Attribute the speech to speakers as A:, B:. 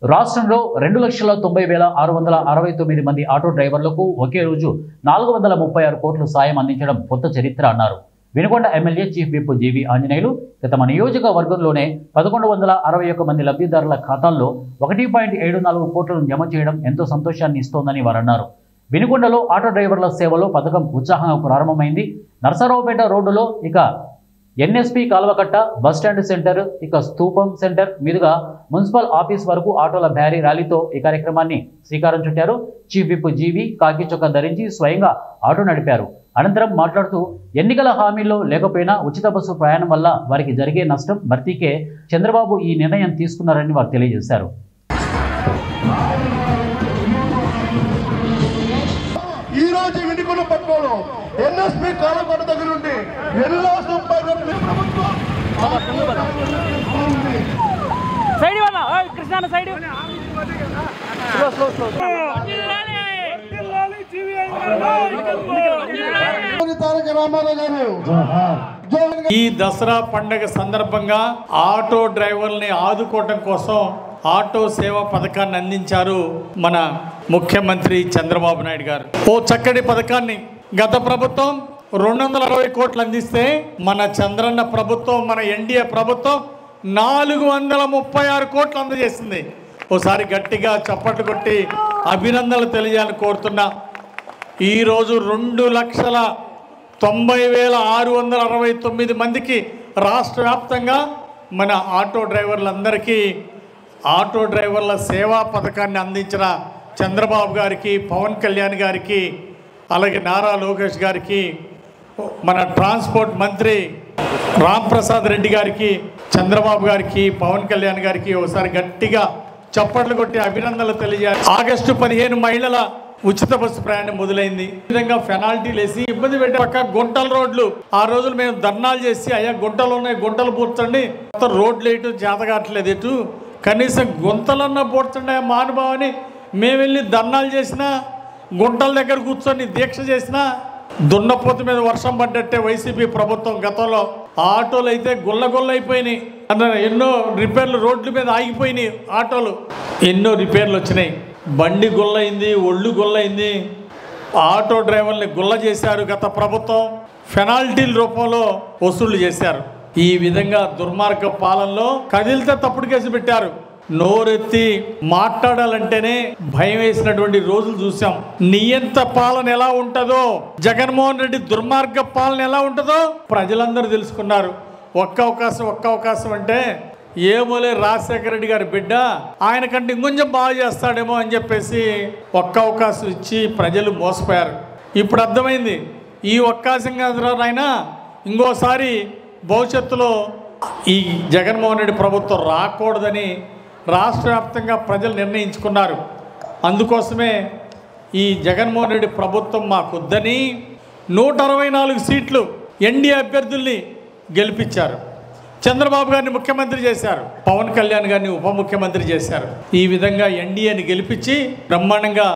A: రాష్ట్రంలో 2,90,669 మంది ఆటో డ్రైవర్లకు ఒకే రోజు 436 కోట్ల సాయం అందించడం కొత్త చరిత్ర అన్నారు. వినుకొండ ఎమ్మెల్యే చీఫ్ విప్ జీవి ఆంజనేయులు తమ నియోజకవర్గంలోనే 1,161 మంది లబ్ధిదారుల ఖాతాల్లో 1.74 కోట్లను జమ చేయడం ఎంతో సంతోషాన్ని ఇస్తోందని వారు అన్నారు. వినుకొండలో ఆటో డ్రైవర్ల సేవలో పథకం ఉత్సాహంగా ప్రారంభమైంది. నర్సరావుపేట రోడ్డులో ఇక ఎన్ఎస్పి కాల్వకట్ట, బస్టాండ్ సెంటర్, ఇక స్తూపం సెంటర్ మీదుగా మున్సిపల్ ఆఫీస్ వరకు ఆటోల భారీ ర్యాలీతో ఈ కార్యక్రమాన్ని శ్రీకారం చుట్టారు. చీఫ్ విప్ జీవి కాకి చొక్కా ధరించి స్వయంగా ఆటో నడిపారు. అనంతరం మాట్లాడుతూ ఎన్నికల హామీల్లో లేకపోయినా ఉచిత బస్సు ప్రయాణం వల్ల వారికి జరిగే నష్టం భర్తీకే చంద్రబాబు ఈ నిర్ణయం తీసుకున్నారని వారు తెలియజేశారు.
B: ఎన్ఎస్పి కాలకొండ దగ్గర నుండి
C: ఈ దసరా పండుగ సందర్భంగా ఆటో డ్రైవర్లని ఆదుకోవడం కోసం ఆటో సేవా పథకాన్ని అందించారు మన ముఖ్యమంత్రి చంద్రబాబు నాయుడు గారు. ఓ చక్కటి పథకాన్ని గత ప్రభుత్వం 260 కోట్లు అందిస్తే మన చంద్రన్న ప్రభుత్వం, మన ఎన్డీఏ ప్రభుత్వం 436 కోట్లు అందజేసింది. ఓసారి గట్టిగా చప్పట్లు కొట్టి అభినందనలు తెలియాలని కోరుతున్నా. ఈరోజు 2,90,669 మందికి రాష్ట్ర వ్యాప్తంగా మన ఆటో డ్రైవర్లందరికీ ఆటో డ్రైవర్ల సేవా పథకాన్ని అందించిన చంద్రబాబు గారికి, పవన్ కళ్యాణ్ గారికి, అలాగే నారా లోకేష్ గారికి, మన ట్రాన్స్పోర్ట్ మంత్రి రాంప్రసాద్ రెడ్డి గారికి, చంద్రబాబు గారికి, పవన్ కళ్యాణ్ గారికి ఒకసారి గట్టిగా చప్పట్లు కొట్టి అభినందనలు తెలియజేయాలి. ఆగస్టు 15 మహిళల ఉచిత బస్సు ప్రయాణం మొదలైంది. ఈ విధంగా పెనాల్టీలు వేసి ఇబ్బంది పెట్టే పక్క గుంటల రోడ్లు ఆ రోజులు మేము ధర్నాలు చేసి అయ్యా గుంటలు ఉన్నాయి, గుంటలు పూర్చండి, రోడ్లు వేయటం చేతగాట్లేదు, ఎటు కనీసం గుంతలన్నా పూర్చండి మానుభావని మేము వెళ్ళి ధర్నాలు చేసినా, గుంటల దగ్గర కూర్చొని దీక్ష చేసినా దున్నపోతు మీద వర్షం పడ్డట్టే వైసీపీ ప్రభుత్వం గతంలో ఆటోలు అయితే గుల్ల అయిపోయినాయి. ఎన్నో రిపేర్లు రోడ్ల మీద ఆగిపోయినాయి, ఆటోలు ఎన్నో రిపేర్లు వచ్చినాయి. బండి గుల్లయింది, ఒళ్ళు గుల్లయింది, ఆటో డ్రైవర్ని గుల్ల చేశారు గత ప్రభుత్వం. పెనాల్టీల రూపంలో వసూళ్లు చేశారు. ఈ విధంగా దుర్మార్గ పాలనలో కదిలితే తప్పుడు కేసు పెట్టారు. నోరెత్తి మాట్లాడాలంటేనే భయం వేసినటువంటి రోజులు చూసాం. నియంత పాలన ఎలా ఉంటుందో, జగన్మోహన్ రెడ్డి దుర్మార్గ పాలన ఎలా ఉంటుందో ప్రజలందరూ తెలుసుకున్నారు. ఒక్క అవకాశం అంటే ఏమోలే రాజశేఖర రెడ్డి గారి బిడ్డ, ఆయన కంటే ఇంకొంచెం బాగా చేస్తాడేమో అని చెప్పేసి ఒక్క అవకాశం ఇచ్చి ప్రజలు మోసపోయారు. ఇప్పుడు అర్థమైంది, ఈ అవకాశం కాదు ఆయన ఇంకోసారి భవిష్యత్తులో ఈ జగన్మోహన్ రెడ్డి ప్రభుత్వం రాకూడదని రాష్ట్ర వ్యాప్తంగా ప్రజలు నిర్ణయించుకున్నారు. అందుకోసమే ఈ జగన్మోహన్ రెడ్డి ప్రభుత్వం మాకొద్దని 164 సీట్లు ఎన్డీఏ అభ్యర్థుల్ని గెలిపించారు. చంద్రబాబు గారిని ముఖ్యమంత్రి చేశారు, పవన్ కళ్యాణ్ గారిని ఉప ముఖ్యమంత్రి చేశారు. ఈ విధంగా ఎన్డీఏని గెలిపించి బ్రహ్మాండంగా